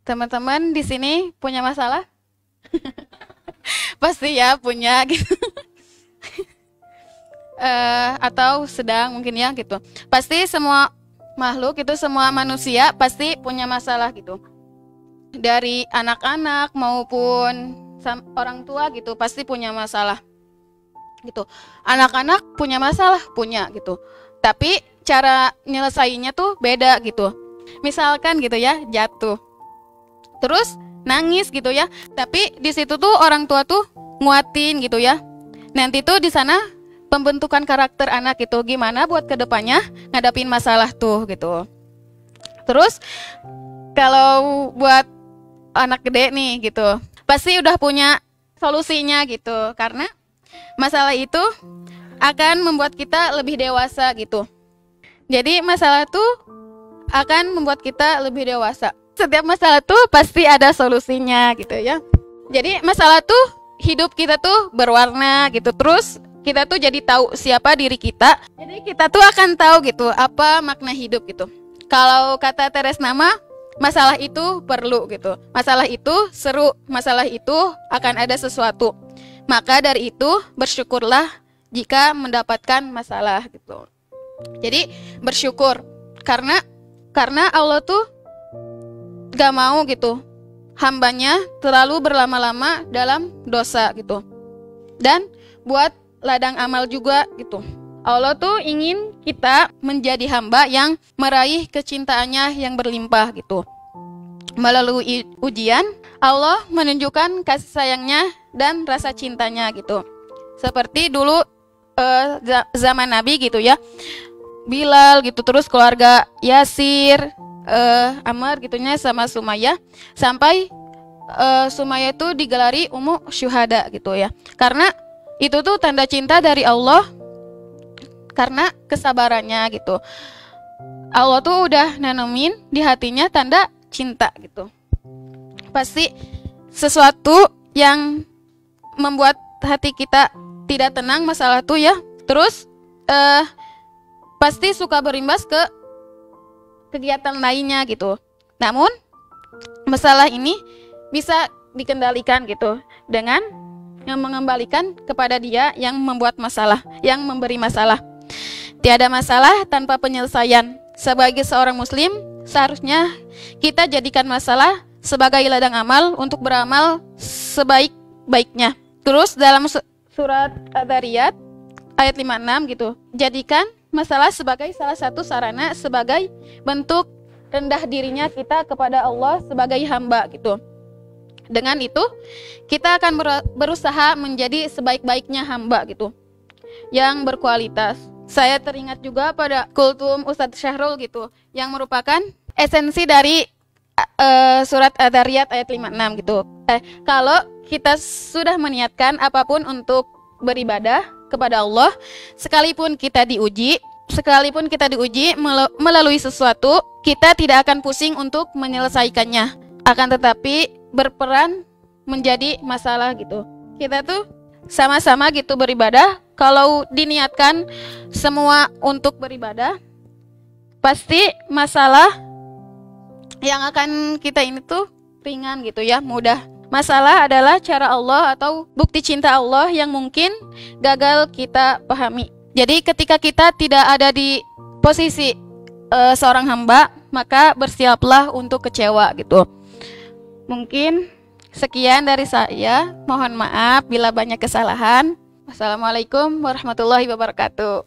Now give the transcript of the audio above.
Teman-teman di sini punya masalah? Pasti ya punya gitu. Atau sedang mungkin ya gitu. Pasti semua makhluk itu, semua manusia pasti punya masalah gitu. Dari anak-anak maupun orang tua gitu pasti punya masalah gitu. Anak-anak punya masalah, punya gitu. Tapi cara nyelesainnya tuh beda gitu. Misalkan gitu ya, jatuh. Terus nangis gitu ya. Tapi di situ tuh orang tua tuh nguatin gitu ya. Nanti tuh di sana pembentukan karakter anak itu gimana buat kedepannya ngadapin masalah tuh gitu. Terus kalau buat anak gede nih gitu, pasti udah punya solusinya gitu. Karena masalah itu akan membuat kita lebih dewasa gitu. Jadi masalah tuh akan membuat kita lebih dewasa. Setiap masalah tuh pasti ada solusinya gitu ya. Jadi masalah tuh hidup kita tuh berwarna gitu. Terus kita tuh jadi tahu siapa diri kita. Jadi kita tuh akan tahu gitu apa makna hidup gitu. Kalau kata Teres Nama, masalah itu perlu gitu. Masalah itu seru. Masalah itu akan ada sesuatu. Maka dari itu bersyukurlah jika mendapatkan masalah gitu. Jadi bersyukur karena Allah tuh gak mau gitu hambanya terlalu berlama-lama dalam dosa gitu. Dan buat ladang amal juga gitu. Allah tuh ingin kita menjadi hamba yang meraih kecintaannya yang berlimpah gitu. Melalui ujian, Allah menunjukkan kasih sayangnya dan rasa cintanya gitu. Seperti dulu zaman Nabi gitu ya. Bilal gitu, terus keluarga Yasir, Ammar gitunya sama Sumayyah, sampai Sumayyah itu digelari Ummu Syuhada gitu ya. Karena itu tuh tanda cinta dari Allah karena kesabarannya gitu. Allah tuh udah nanemin di hatinya tanda cinta gitu. Pasti sesuatu yang membuat hati kita tidak tenang masalah tuh ya. Terus pasti suka berimbas ke kegiatan lainnya gitu. Namun masalah ini bisa dikendalikan gitu dengan yang mengembalikan kepada dia yang membuat masalah, yang memberi masalah. Tiada masalah tanpa penyelesaian. Sebagai seorang muslim, seharusnya kita jadikan masalah sebagai ladang amal untuk beramal sebaik-baiknya. Terus dalam surat Adzariyat ayat 56 gitu. Jadikan masalah sebagai salah satu sarana sebagai bentuk rendah dirinya kita kepada Allah sebagai hamba gitu. Dengan itu kita akan berusaha menjadi sebaik-baiknya hamba gitu, yang berkualitas. Saya teringat juga pada kultum Ustadz Syahrul gitu, yang merupakan esensi dari surat Adzariyat ayat 56 gitu. Kalau kita sudah meniatkan apapun untuk beribadah kepada Allah, sekalipun kita diuji melalui sesuatu, kita tidak akan pusing untuk menyelesaikannya. Akan tetapi berperan menjadi masalah gitu. Kita tuh sama-sama gitu beribadah. Kalau diniatkan semua untuk beribadah, pasti masalah yang akan kita ini tuh ringan gitu ya, mudah. Masalah adalah cara Allah atau bukti cinta Allah yang mungkin gagal kita pahami. Jadi ketika kita tidak ada di posisi seorang hamba, maka bersiaplah untuk kecewa gitu. Mungkin sekian dari saya. Mohon maaf bila banyak kesalahan. Wassalamualaikum warahmatullahi wabarakatuh.